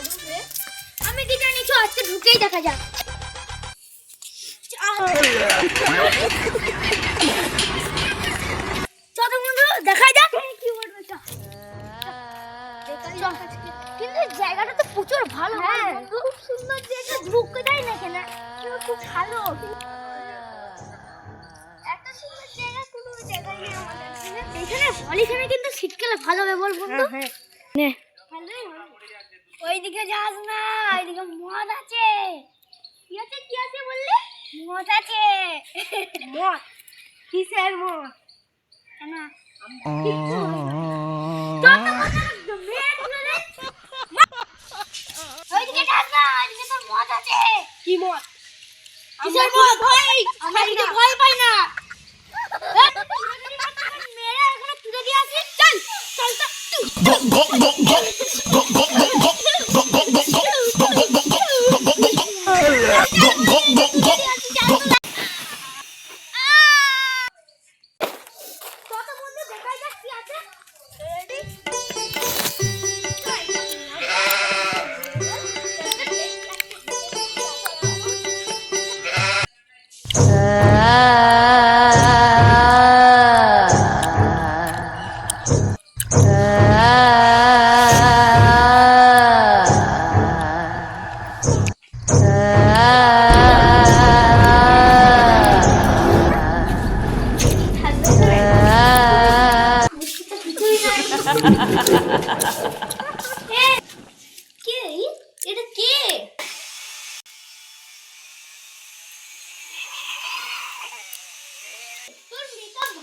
আমি কি জানি, তো আজকে ঢুকেই দেখা যাক। চলো বন্ধু, দেখা যাক কি করবে। কিন্তু জায়গাটা তো প্রচুর ভালো। হ্যাঁ, খুব সুন্দর জায়গা, ঢুকতে দেয় না কেন? খুব ভালো, এত সুন্দর জায়গা কোনো জায়গায় নেই আমাদের এখানে। এখানে কিন্তু শীতকালে ভালো হবে বল বন্ধু। হ্যাঁ নে, ওইদিকে যাস না, ওইদিকে মদ আছে। কি আছে, কি আছে বললে? মদ আছে। মদ? কিসের মদ? না ওইদিকে যাস না, ওইদিকে তোর মদ আছে। কি মদ? কিসের মদ ভাই? আমরা তো ভয় পাই না। মেরে এখানে তুলে দিয়ে আসি। চল চল চল।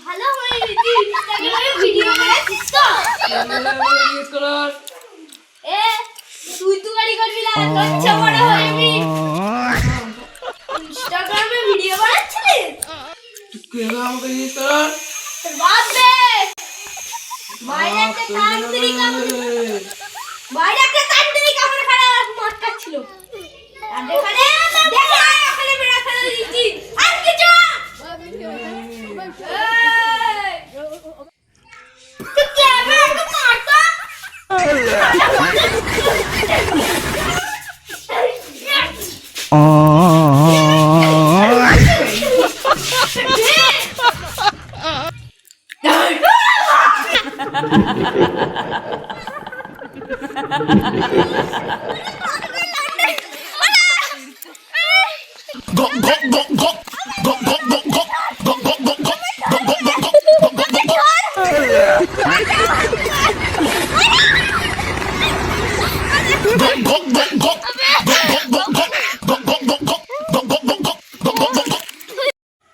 ভালো হয়েছে, ইনস্টাগ্রামে ভিডিও বানাচ্ছিস তো? এ তুই তো গাড়ি করবি না, লজ্জা বড় হয়নি। ইনস্টাগ্রামে ভিডিও বানাচ্ছিস? কে আমাকে ইউজ করার? তোর বাপ রে। বাইরে একটা তান্ত্রিক আমার খারাপ মদ খাচ্ছিল। আর দেখালে দেখা এখানে বেড়া খেলা দিচ্ছি। আর কিছু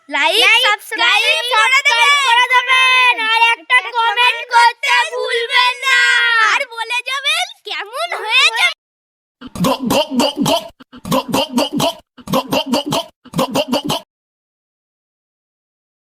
লাইক সাবস্ক্রাইব করে দেবেন আর একটা কমেন্ট করতে ভুলবেন না আর বলে যাবেন কেমন হয়েছে।